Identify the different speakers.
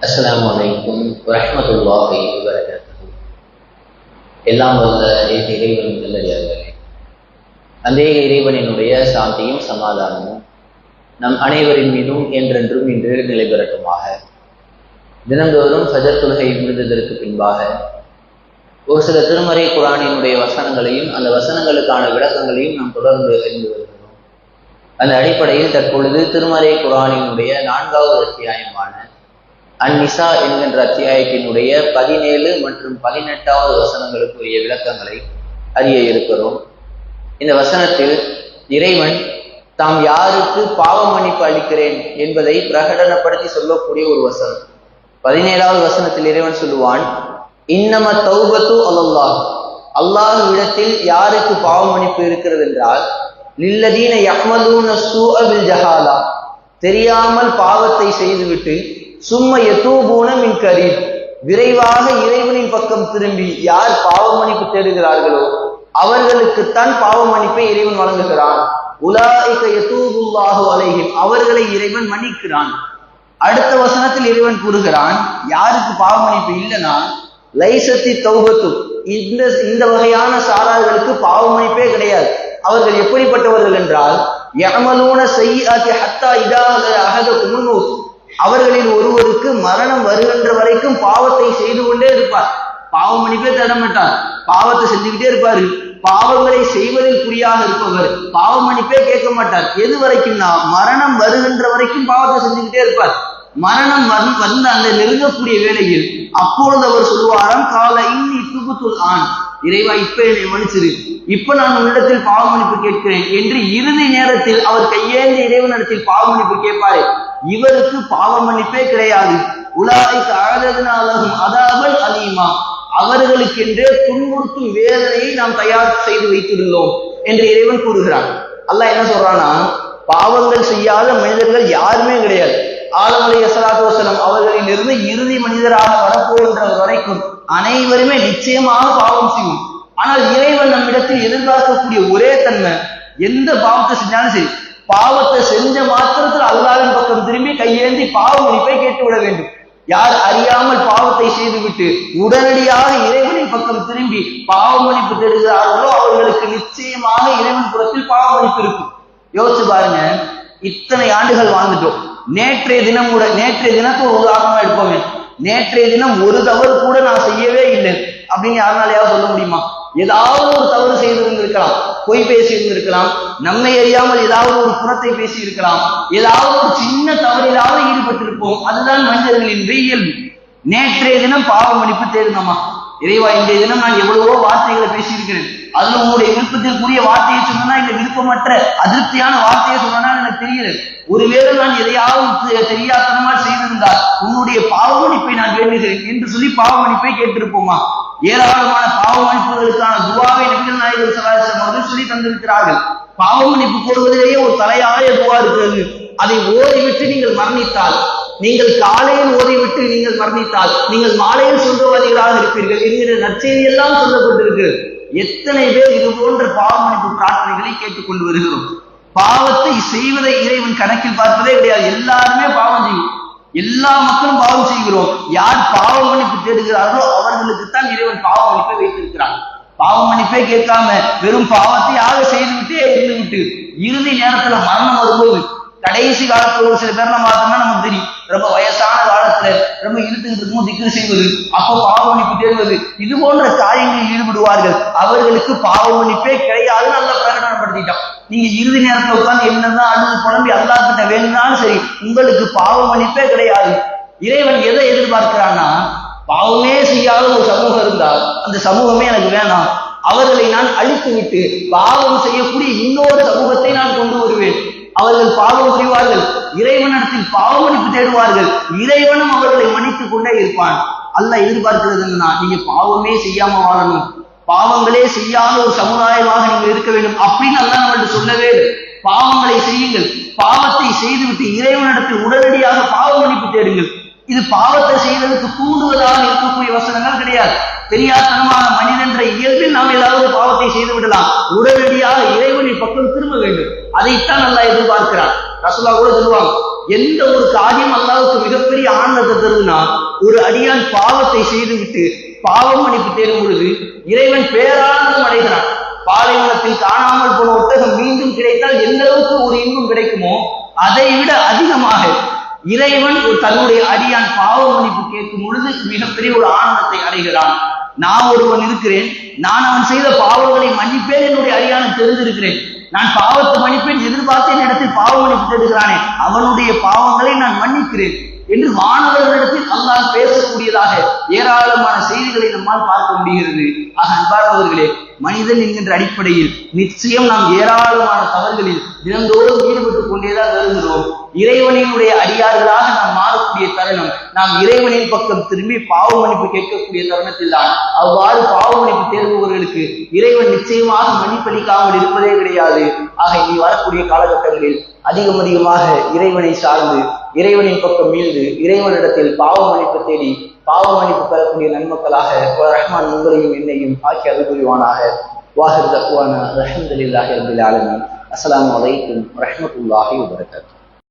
Speaker 1: அஸ்ஸலாமு அலைக்கும் வரஹ்மத்துல்லாஹி வபரகாத்துஹு. எல்லாம் வல்ல இறைவன் நல்லடியார்களே, அந்த இறைவனினுடைய சாந்தியும் சமாதானமும் நம் அனைவரின் மீதும் என்றென்றும் இன்று நிலை பெறட்டுமாக. தினந்தோறும் ஃபஜர் தொழுகை முடிந்ததற்கு பின்பாக ஒரு சில திருமறை குர்ஆனினுடைய வசனங்களையும் அந்த வசனங்களுக்கான விளக்கங்களையும் நாம் தொடர்ந்து அறிந்து வருகிறோம். அந்த அடிப்படையில் தற்பொழுது திருமறை குர்ஆனினுடைய 4வது அத்தியாயமான அந்நிசா என்கின்ற அத்தியாயத்தினுடைய 17 மற்றும் 18வது வசனங்களுக்குரிய விளக்கங்களை அறிய இருக்கிறோம். இந்த வசனத்தில் இறைவன் தாம் யாருக்கு பாவ மன்னிப்பு அளிக்கிறேன் என்பதை பிரகடனப்படுத்தி சொல்லக்கூடிய ஒரு வசனம். 17வது வசனத்தில் இறைவன் சொல்லுவான், இன்னம தௌபத்து அலல்லாஹ், அல்லாஹ்விடத்தில் யாருக்கு பாவ மன்னிப்பு இருக்கிறது என்றால், லில்லதீன யஹ்மலூன ஸூஅ பில் ஜஹாலா, தெரியாமல் பாவத்தை செய்துவிட்டு சும்ம யதூபூன மின் கரீப், விரைவாக இறைவனின் பக்கம் திரும்பி யார் பாவ மன்னிப்பு தேடுகிறார்களோ அவர்களுக்குத்தான் பாவ மன்னிப்பை இறைவன் வழங்குகிறான். உலாயிக யதூபுல்லாஹு அலைஹிம், அவர்களை இறைவன் மன்னிக்கிறான். அடுத்த வசனத்தில் இறைவன் கூறுகிறான், யாருக்கு பாவ மன்னிப்பு இல்லைன்னா லைசத்தி தௌபத்து, இந்த வகையான சாரார்களுக்கு பாவ மன்னிப்பே கிடையாது. அவர்கள் எப்படிப்பட்டவர்கள் என்றால், யஅமலூன ஸய்யிஆத்தி ஹத்தா இதா அஹதகுமுல் மௌத், அவர்களில் ஒருவருக்கு மரணம் வருகின்ற வரைக்கும் பாவத்தை செய்து கொண்டே இருப்பார். பாவ மன்னிப்பே தேட மாட்டார், பாவத்தை செஞ்சுக்கிட்டே இருப்பாரு. பாவங்களை செய்வதில் குறியாக இருப்பவர் பாவ மன்னிப்பே கேட்க மாட்டார். எது வரைக்கும்னா மரணம் வருகின்ற வரைக்கும் பாவத்தை செஞ்சுக்கிட்டே இருப்பார். மரணம் வந்து அந்த நெருங்கக்கூடிய வேளையில் அப்பொழுது அவர் சொல்லுவாராம், கால இன்னி துபுத்துல் ஆன், இறைவா இப்ப என்னை மன்னிச்சிரு, இப்ப நான் உன்னிடத்தில் பாவ மன்னிப்பு கேட்கிறேன் என்று இறுதி நேரத்தில் அவர் கையேந்தி இறைவனிடத்தில் பாவ மன்னிப்பு கேட்பாரு. இவருக்கு பாவ மன்னிப்பே கிடையாது. உலாயிக அஅதனா லஹும் அதாபன் அலீமா, அவர்களுக்கென்றே துன்புறுத்தும் வேதனையை நாம் தயார் செய்து வைத்திருந்தோம் என்று இறைவன் கூறுகிறான். அல்லாஹ் என்ன சொல்றானா, பாவங்கள் செய்யாத மனிதர்கள் யாருமே கிடையாது. ஆதம் அலைஹிஸ்ஸலாத்து வஸலாம் அவர்களில் இருந்து இறுதி மனிதராக வரப்போகின்ற வரைக்கும் அனைவருமே நிச்சயமாக பாவம் செய்யும். ஆனால் இறைவன் நம்மிடத்தில் எதிர்பார்க்கக்கூடிய ஒரே தன்மை, எந்த பாவத்தை செஞ்சாலும் சரி, பாவத்தை செஞ்ச மாத்திரத்தில் அல்லாஹ்வின் பக்கம் திரும்பி கையேந்தி பாவ மன்னிப்பை கேட்டு விட வேண்டும். யார் அறியாமல் பாவத்தை செய்துவிட்டு உடனடியாக இறைவனின் பக்கம் திரும்பி பாவ மன்னிப்பு தேடுகிறார்களோ அவர்களுக்கு நிச்சயமாக இறைவன் புறத்தில் பாவ மன்னிப்பு இருக்கும். யோசிச்சு பாருங்க, இத்தனை ஆண்டுகள் வாழ்ந்துட்டோம். நேற்றைய தினத்தை ஒரு உதாரணமா எடுப்போமே, நேற்றைய தினம் ஒரு தவறு கூட நான் செய்யவே இல்லை அப்படின்னு யாருனாலையாவது சொல்ல முடியுமா? ஏதாவது ஒரு தவறு செய்திருந்திருக்கலாம், பொய் பேசி இருந்திருக்கலாம், நம்மை அறியாமல் ஏதாவது ஒரு புறத்தை பேசி இருக்கலாம், ஏதாவது ஒரு சின்ன தவறிலாவது ஈடுபட்டிருப்போம். அதுதான் மனிதர்களின் இயல்பு. நேற்றைய தினம் பாவ மன்னிப்பு தேடினோமா, இறைவா இன்றைய தினம் நான் எவ்வளவோ வார்த்தைகளை பேசியிருக்கிறேன், அதுல உங்களுடைய விருப்பத்திற்குரிய வார்த்தையை சொன்னா இல்ல விருப்பமற்ற அதிருப்தியான வார்த்தையை சொன்னா எனக்கு தெரியல, ஒருவேளை நான் எதையாவது தெரியாதனமா செய்திருந்தால் உன்னுடைய பாவ மன்னிப்பை நான் வேண்டுகிறேன் என்று சொல்லி பாவ மன்னிப்பை கேட்டிருப்போமா? ஏராளமான பாவ மன்னிப்புகளுக்கான துவாவை நபிகள் நாயகம் ஸல்லல்லாஹு அலைஹி வஸல்லம் அவர்கள் சொல்லி தந்திருக்கிறார்கள். பாவ மன்னிப்பு கோருவதிலேயே ஒரு தலையாய துவா இருக்கிறது. அதை ஓதிவிட்டு நீங்கள் மரணித்தால், நீங்கள் காலையில் ஓதிவிட்டு நீங்கள் மரணித்தால் நீங்கள் மாலையில் சொல்றவாதிகளாக இருப்பீர்கள் என்கிற நற்செய்தி எல்லாம் சொல்லப்பட்டிருக்கிறது. எத்தனை பேர் இது போன்ற பாவ மன்னிப்பு பிரார்த்தனைகளை கேட்டுக்கொண்டு வருகிறோம்? பாவத்தை செய்வதை இறைவன் கணக்கில் பார்ப்பதே கிடையாது. எல்லாருமே பாவம் செய்யும், எல்லா மக்களும் பாவம் செய்கிறோம். யார் பாவ மன்னிப்பு தேடுகிறார்களோ அவர்களுக்குத்தான் இறைவன் பாவ மன்னிப்பை வைத்திருக்கிறான். பாவ மன்னிப்பே கேட்காம வெறும் பாவத்தையாக செய்துவிட்டே இருந்துவிட்டு இறுதி நேரத்துல மரணம் வரும்போது, கடைசி காலத்துல ஒரு சில பேர்ல பார்த்தோம்னா நமக்கு தெரியும், ரொம்ப வயசான காலத்துல ரொம்ப இழுத்துக்கிட்டு இருக்கும் திக்ர் செய்வது, அப்போ பாவ மன்னிப்பு தேடுவது, இது போன்ற காரியங்களில் ஈடுபடுவார்கள். அவர்களுக்கு பாவ மன்னிப்பே கிடையாதுன்னு நல்லா பிரகடனப்படுத்திட்டான். நீங்க இறுதி நேரத்துல உட்கார்ந்து என்னதான் அழுது புலம்பி அல்லாஹ் கிட்ட வேணும்னாலும் சரி, உங்களுக்கு பாவ மன்னிப்பே கிடையாது. இறைவன் எதை எதிர்பார்க்கிறான்னா, பாவமே செய்யாத ஒரு சமூகம் இருந்தால் அந்த சமூகமே எனக்கு வேணாம், அவர்களை நான் அழித்து விட்டு பாவம் செய்யக்கூடிய இன்னொரு சமூகத்தை நான் கொண்டு வருவேன். அவர்கள் பாவம் புரிவார்கள், இறைவனிடத்தில் பாவ மன்னிப்பு தேடுவார்கள், இறைவனும் அவர்களை மன்னித்துக் கொண்டே இருப்பான். அல்லாஹ் எதிர்பார்க்கிறது என்னன்னா, நீங்க பாவமே செய்யாம வாழணும், பாவங்களே செய்யாத ஒரு சமுதாயமாக நீங்கள் இருக்க வேண்டும் அப்படின்னு அல்லாஹ் நம்மள்ட்ட சொல்லவே இல்லை. பாவங்களை செய்யுங்கள், பாவத்தை செய்துவிட்டு இறைவனிடத்தில் உடனடியாக பாவ மன்னிப்பு தேடுங்கள். இது பாவத்தை செய்வதற்கு தூண்டுவதாக இருக்கக்கூடிய வசனங்கள் கிடையாது. தெரியாதனமான மனிதன்ற இயல்பில் நாம் ஏதாவது பாவத்தை செய்து விடலாம், உடனடியாக இறைவனின் பக்கம் திரும்ப வேண்டும். அதைத்தான் அல்லாஹ் எதிர்பார்க்கிறார். ரசூலுல்லாஹ் கூட சொல்லுவாங்க,
Speaker 2: எந்த ஒரு காரியம் அல்லாஹ்வுக்கு மிகப்பெரிய ஆனந்தத்தை தருதுன்னா, ஒரு அடியான் பாவத்தை செய்துவிட்டு பாவம் மன்னிப்பு தேடும் பொழுது இறைவன் பேரானந்தம் அடைகிறான். பாலைவனத்தில் காணாமல் போன ஒட்டகம் மீண்டும் கிடைத்தால் எந்த அளவுக்கு ஒரு இன்பம் கிடைக்குமோ அதை விட அதிகமாக இறைவன் தன்னுடைய அடியான் பாவ மன்னிப்பு கேட்கும் பொழுது மிகப்பெரிய ஒரு ஆனந்தத்தை அடைகிறான். நான் ஒருவன் இருக்கிறேன், நான் அவன் செய்த பாவங்களை மன்னிப்பேன், என்னுடைய அடியானை தெரிந்திருக்கிறேன், நான் பாவத்தை மன்னிப்பேன் எதிர்பார்த்தேன் இடத்தில் பாவ மன்னிப்பு தேடுகிறானே, அவனுடைய பாவங்களை நான் மன்னிக்கிறேன் என்று வானவர்களிடத்தில் அல்லாஹ் பேசக்கூடியதாக ஏராளமான செய்திகளை நம்மால் பார்க்க முடிகிறது. ஆக அன்பார்ந்தவர்களே, மனிதன் என்கின்ற அடிப்படையில் நிச்சயம் நாம் ஏராளமான தவறுகளில் தினந்தோறும் ஈடுபட்டுக் கொண்டேதான் வருகிறோம். இறைவனினுடைய அடியார்களாக நாம் மாறக்கூடிய தருணம், நாம் இறைவனின் பக்கம் திரும்பி பாவ மன்னிப்பு கேட்கக்கூடிய தருணத்தில் தான். அவ்வாறு பாவ மன்னிப்பு தேர்பவர்களுக்கு இறைவன் நிச்சயமாக மன்னிப்பளிக்காமல் இருப்பதே கிடையாது. ஆக இனி வரக்கூடிய காலகட்டங்களில் அதிகமாக இறைவனை சார்ந்து இறைவனின் பக்கம் மீழ்ந்து இறைவனிடத்தில் பாவ மன்னிப்பு தேடி பாவ மன்னிப்பு பெறக்கூடிய நன்மக்களாக ரஹ்மான் உங்களையும் என்னையும் ஆக்கி அருள் புரிவானாக. வாஹிர் தக்வானா அல்ஹம்துலில்லாஹி ரப்பில் ஆலமீன். அஸ்ஸலாமு அலைக்கும் வரஹ்மத்துல்லாஹி வபரகாத்துஹு.